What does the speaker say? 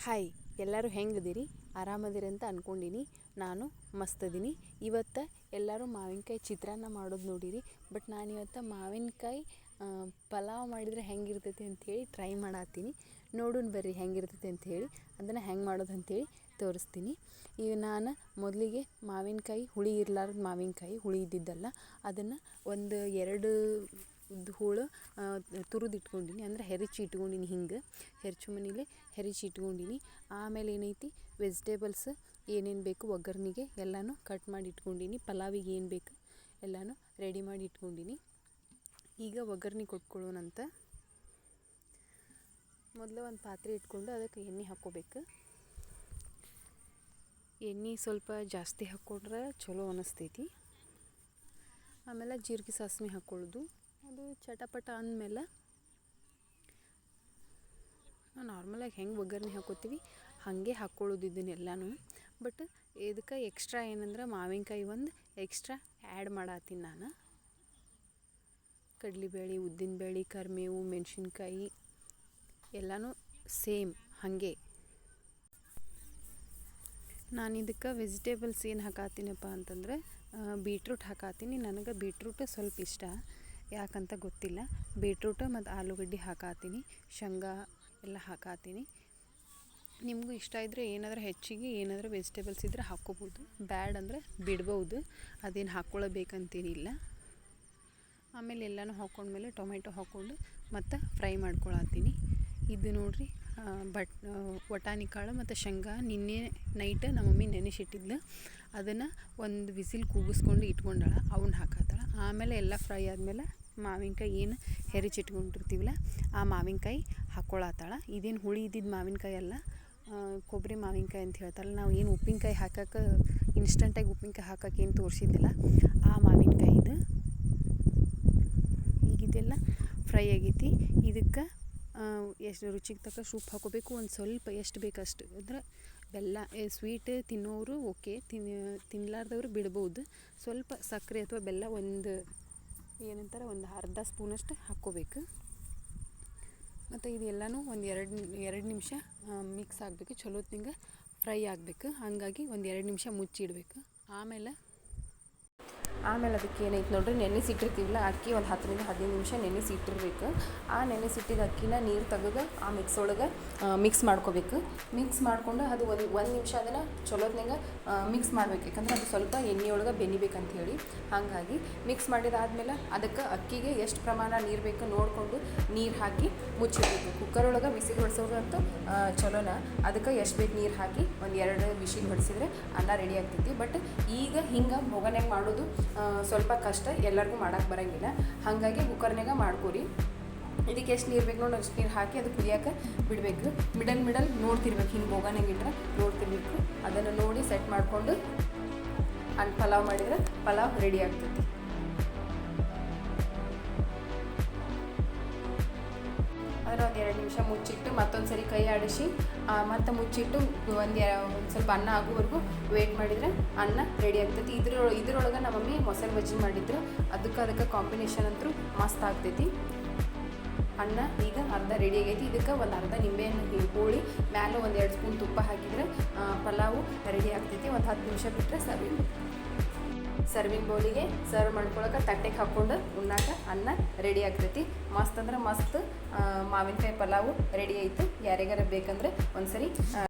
Hi, ಎಲ್ಲರೂ ಹೆಂಗದಿರಿ? ಆರಾಮದಿರಿ ಅಂತ ಅಂದ್ಕೊಂಡೀನಿ. ನಾನು ಮಸ್ತದೀನಿ. ಇವತ್ತು ಎಲ್ಲರೂ ಮಾವಿನಕಾಯಿ ಚಿತ್ರಾನ್ನ ಮಾಡೋದು ನೋಡಿರಿ. ಬಟ್ ನಾನು ಇವತ್ತು ಮಾವಿನಕಾಯಿ ಪಲಾವ್ ಮಾಡಿದರೆ ಹೆಂಗಿರ್ತೈತಿ ಅಂಥೇಳಿ ಟ್ರೈ ಮಾಡತ್ತೀನಿ. ನೋಡೋಣ ಬರ್ರಿ ಹೆಂಗಿರ್ತೈತಿ ಅಂಥೇಳಿ. ಅದನ್ನು ಹೆಂಗೆ ಮಾಡೋದು ಅಂಥೇಳಿ ತೋರಿಸ್ತೀನಿ. ಈಗ ನಾನು ಮೊದಲಿಗೆ ಮಾವಿನಕಾಯಿ ಹುಳಿ ಇರಲಾರ್ದು ಮಾವಿನಕಾಯಿ ಹುಳಿ ಇದ್ದಿದ್ದಲ್ಲ, ಅದನ್ನು ಒಂದು 2 ಹೋಳು ತುರಿದು ಇಟ್ಕೊಂಡೀನಿ. ಅಂದರೆ ಹೆರಚಿ ಇಟ್ಕೊಂಡೀನಿ. ಹಿಂಗೆ ಹೆರಚು ಮನೇಲಿ ಹೆರಚಿ ಇಟ್ಕೊಂಡೀನಿ. ಆಮೇಲೆ ಏನೈತಿ, ವೆಜಿಟೇಬಲ್ಸ್ ಏನೇನು ಬೇಕು ಒಗ್ಗರಣೆಗೆ ಎಲ್ಲನೂ ಕಟ್ ಮಾಡಿ ಇಟ್ಕೊಂಡೀನಿ. ಪಲಾವಿಗೆ ಏನು ಬೇಕು ಎಲ್ಲನೂ ರೆಡಿ ಮಾಡಿ ಇಟ್ಕೊಂಡೀನಿ. ಈಗ ಒಗ್ಗರಣೆ ಕೊಟ್ಕೊಳ್ಳೋಣಂತ. ಮೊದಲು ಒಂದು ಪಾತ್ರೆ ಇಟ್ಕೊಂಡು ಅದಕ್ಕೆ ಎಣ್ಣೆ ಹಾಕ್ಕೋಬೇಕು. ಎಣ್ಣೆ ಸ್ವಲ್ಪ ಜಾಸ್ತಿ ಹಾಕ್ಕೊಂಡ್ರೆ ಚಲೋ ಅನ್ನಿಸ್ತೈತಿ. ಆಮೇಲೆ ಜೀರಿಗೆ ಸಾಸಿವೆ ಹಾಕ್ಕೊಳ್ಳೋದು. ಅದು ಚಟಪಟ ಅಂದಮೇಲೆ ನಾವು ನಾರ್ಮಲಾಗಿ ಹೆಂಗೆ ಒಗ್ಗರಣೆ ಹಾಕ್ಕೋತೀವಿ ಹಾಗೆ ಹಾಕ್ಕೊಳ್ಳೋದು ಇದನ್ನೆಲ್ಲನೂ. ಬಟ್ ಇದಕ್ಕೆ ಎಕ್ಸ್ಟ್ರಾ ಏನಂದ್ರೆ ಮಾವಿನಕಾಯಿ ಒಂದು ಎಕ್ಸ್ಟ್ರಾ ಆ್ಯಡ್ ಮಾಡತ್ತೀನಿ ನಾನು. ಕಡಲೆಬೇಳೆ, ಉದ್ದಿನಬೇಳೆ, ಕರಿಬೇವು, ಮೆಣಸಿನ್ಕಾಯಿ ಎಲ್ಲನೂ ಸೇಮ್ ಹಾಗೆ. ನಾನು ಇದಕ್ಕೆ ವೆಜಿಟೇಬಲ್ಸ್ ಏನು ಹಾಕತ್ತೀನಪ್ಪ ಅಂತಂದರೆ ಬೀಟ್ರೂಟ್ ಹಾಕತ್ತೀನಿ. ನನಗೆ ಬೀಟ್ರೂಟ್ ಸ್ವಲ್ಪ ಇಷ್ಟ, ಯಾಕಂತ ಗೊತ್ತಿಲ್ಲ. ಬೀಟ್ರೂಟ್ ಮತ್ತು ಆಲೂಗಡ್ಡೆ ಹಾಕತ್ತೀನಿ. ಶೇಂಗಾ ಎಲ್ಲ ಹಾಕತ್ತೀನಿ. ನಿಮಗೂ ಇಷ್ಟ ಇದ್ದರೆ ಏನಾದರೂ ಹೆಚ್ಚಿಗೆ ಏನಾದರೂ ವೆಜಿಟೇಬಲ್ಸ್ ಇದ್ದರೆ ಹಾಕ್ಕೋಬೋದು, ಬ್ಯಾಡ್ ಅಂದರೆ ಬಿಡ್ಬೋದು. ಅದೇನು ಹಾಕ್ಕೊಳ್ಳಬೇಕಂತೇನಿಲ್ಲ. ಆಮೇಲೆ ಎಲ್ಲನೂ ಹಾಕ್ಕೊಂಡ್ಮೇಲೆ ಟೊಮೆಟೊ ಹಾಕ್ಕೊಂಡು ಮತ್ತು ಫ್ರೈ ಮಾಡ್ಕೊಳತ್ತೀನಿ. ಇದು ನೋಡಿರಿ, ವಟಾಣಿ ಕಾಳು ಮತ್ತು ಶೇಂಗಾ ನಿನ್ನೆ ನೈಟ್ ನಮ್ಮ ಮಮ್ಮಿ ನೆನೆಸಿಟ್ಟಿದ್ಲು. ಅದನ್ನು ಒಂದು ವಿಸಿಲ್ ಕೂಗಿಸ್ಕೊಂಡು ಇಟ್ಕೊಂಡಾಳ, ಅವನ್ನ ಹಾಕತ್ತಾಳ. ಆಮೇಲೆ ಎಲ್ಲ ಫ್ರೈ ಆದಮೇಲೆ ಮಾವಿನಕಾಯಿ ಏನು ಹೆರಚಿಟ್ಕೊಂಡಿರ್ತೀವಲ್ಲ ಆ ಮಾವಿನಕಾಯಿ ಹಾಕ್ಕೊಳತ್ತಾಳ. ಇದೇನು ಹುಳಿ ಇದ್ದಿದ್ದು ಮಾವಿನಕಾಯಿ ಅಲ್ಲ, ಕೊಬ್ಬರಿ ಮಾವಿನಕಾಯಿ ಅಂತ ಹೇಳ್ತಾರಲ್ಲ. ನಾವು ಏನು ಉಪ್ಪಿನಕಾಯಿ ಹಾಕಕ್ಕೆ ಇನ್ಸ್ಟಂಟಾಗಿ ಉಪ್ಪಿನಕಾಯಿ ಹಾಕಕ್ಕೆ ಏನು ತೋರಿಸಿದ್ದಿಲ್ಲ, ಆ ಮಾವಿನಕಾಯಿ ಇದು. ಈಗ ಇದೆಲ್ಲ ಫ್ರೈ ಆಗೈತಿ. ಇದಕ್ಕೆ ಎಷ್ಟು ರುಚಿಗೆ ತಕ್ಕ ಉಪ್ಪು ಹಾಕೋಬೇಕು. ಒಂದು ಸ್ವಲ್ಪ ಎಷ್ಟು ಬೇಕಷ್ಟು. ಅಂದ್ರೆ ಬೆಲ್ಲ ಸ್ವೀಟ್ ತಿನ್ನೋರು ಓಕೆ, ತಿನ್ನಲಾರ್ದವ್ರು ಬಿಡ್ಬೋದು. ಸ್ವಲ್ಪ ಸಕ್ಕರೆ ಅಥವಾ ಬೆಲ್ಲ ಒಂದು ಒಂದು ಅರ್ಧ ಸ್ಪೂನಷ್ಟು ಹಾಕ್ಕೋಬೇಕು. ಮತ್ತು ಇದೆಲ್ಲನೂ ಒಂದು ಎರಡು ನಿಮಿಷ ಮಿಕ್ಸ್ ಆಗಬೇಕು. ಚಲೋತ್ನಿಂಗೆ ಫ್ರೈ ಆಗಬೇಕು. ಹಾಗಾಗಿ ಒಂದು 2 ನಿಮಿಷ ಮುಚ್ಚಿಡಬೇಕು. ಆಮೇಲೆ ಅದಕ್ಕೆ ಏನೈತೆ ನೋಡ್ರಿ, ನೆನೆಸಿಟ್ಟಿರ್ತೀವಲ್ಲ ಅಕ್ಕಿ ಒಂದು 10ರಿಂದ 15 ನಿಮಿಷ ನೆನೆಸಿಟ್ಟಿರ್ಬೇಕು. ಆ ನೆನೆಸಿಟ್ಟಿದ ಅಕ್ಕಿನ ನೀರು ತೆಗೆದು ಆ ಮಿಕ್ಸ್ ಒಳಗೆ ಮಿಕ್ಸ್ ಮಾಡ್ಕೋಬೇಕು. ಮಿಕ್ಸ್ ಮಾಡಿಕೊಂಡು ಅದು ಒಂದು ನಿಮಿಷ ಅದನ್ನು ಚಲೋತ್ನಾಗ ಮಿಕ್ಸ್ ಮಾಡ್ಬೇಕು. ಯಾಕಂದ್ರೆ ಅದು ಸ್ವಲ್ಪ ಎಣ್ಣೆ ಒಳಗೆ ಬೆನಿಬೇಕಂತ ಹೇಳಿ. ಹಾಗಾಗಿ ಮಿಕ್ಸ್ ಮಾಡಿದಾದ್ಮೇಲೆ ಅದಕ್ಕೆ ಅಕ್ಕಿಗೆ ಎಷ್ಟು ಪ್ರಮಾಣ ನೀರು ಬೇಕು ನೋಡಿಕೊಂಡು ನೀರು ಹಾಕಿ ಮುಚ್ಚಿಡಬೇಕು. ಕುಕ್ಕರ್ ಒಳಗೆ ಬಿಸಿಲು ಹೊಡ್ಸೋದಂತೂ ಚಲೋನ. ಅದಕ್ಕೆ ಎಷ್ಟು ಬೇಕು ನೀರು ಹಾಕಿ ಒಂದು 2 ವಿಸಿಲ್ ಹೊಡಿಸಿದ್ರೆ ಅನ್ನ ರೆಡಿ ಆಗ್ತೈತಿ. ಬಟ್ ಈಗ ಹಿಂಗೆ ಮೊಗನ್ಯಾಗ ಮಾಡೋದು ಸ್ವಲ್ಪ ಕಷ್ಟ, ಎಲ್ಲರಿಗೂ ಮಾಡೋಕ್ಕೆ ಬರೋಂಗಿಲ್ಲ. ಹಾಗಾಗಿ ಕುಕ್ಕರ್ನಾಗ ಮಾಡ್ಕೊರಿ. ಇದಕ್ಕೆ ಎಷ್ಟು ನೀರು ಬೇಕು ನೋಡಿ ಅಷ್ಟು ನೀರು ಹಾಕಿ ಅದು ಕುದಿಯೋಕೆ ಬಿಡಬೇಕು. ಮಿಡಲ್ ನೋಡ್ತಿರ್ಬೇಕು, ಹಿಂಗೆ ಬೋಗನಾಗ ಇಟ್ಟರೆ ನೋಡ್ತಿರ್ಬೇಕು. ಅದನ್ನು ನೋಡಿ ಸೆಟ್ ಮಾಡಿಕೊಂಡು ಪಲಾವ್ ಮಾಡಿದರೆ ಪಲಾವ್ ರೆಡಿ ಆಗ್ತೈತಿ. ಅದನ್ನು ಒಂದು 2 ನಿಮಿಷ ಮುಚ್ಚಿಟ್ಟು ಮತ್ತೊಂದು ಸರಿ ಕೈ ಆಡಿಸಿ ಮತ್ತು ಮುಚ್ಚಿಟ್ಟು ಒಂದು ಸ್ವಲ್ಪ ಅನ್ನ ಆಗೋವರೆಗೂ ವೇಟ್ ಮಾಡಿದರೆ ಅನ್ನ ರೆಡಿ ಆಗ್ತೈತಿ. ಇದ್ರೊಳಗೆ ನಮ್ಮ ಮಮ್ಮಿ ಮೊಸರು ಬಜ್ಜಿ ಮಾಡಿದ್ರು. ಅದಕ್ಕೆ ಕಾಂಬಿನೇಷನ್ ಅಂತೂ ಮಸ್ತ್ ಆಗ್ತೈತಿ. ಅನ್ನ ಈಗ ಅರ್ಧ ರೆಡಿ ಆಗೈತಿ. ಇದಕ್ಕೆ ಒಂದು ಅರ್ಧ ನಿಂಬೆಹಣ್ಣು ಹೋಳಿ ಮ್ಯಾಲೆ ಒಂದು 2 ಸ್ಪೂನ್ ತುಪ್ಪ ಹಾಕಿದರೆ ಪಲಾವು ರೆಡಿ ಆಗ್ತೈತಿ. ಒಂದು 10 ನಿಮಿಷ ಬಿಟ್ಟರೆ ಸರ್ವಿಂಗ್ ಬೌಲಿಗೆ ಸರ್ವ್ ಮಾಡ್ಕೊಳಕ್ಕೆ ತಟ್ಟೆಗೆ ಹಾಕ್ಕೊಂಡು ಉಣ್ಣಾಕ ಅನ್ನ ರೆಡಿ ಆಗ್ತೈತಿ. ಮಸ್ತ್ ಅಂದ್ರೆ ಮಸ್ತ್ ಮಾವಿನಕಾಯಿ ಪಲಾವು ರೆಡಿ ಆಯಿತು. ಯಾರಿಗಾರ ಬೇಕಂದ್ರೆ ಒಂದ್ಸರಿ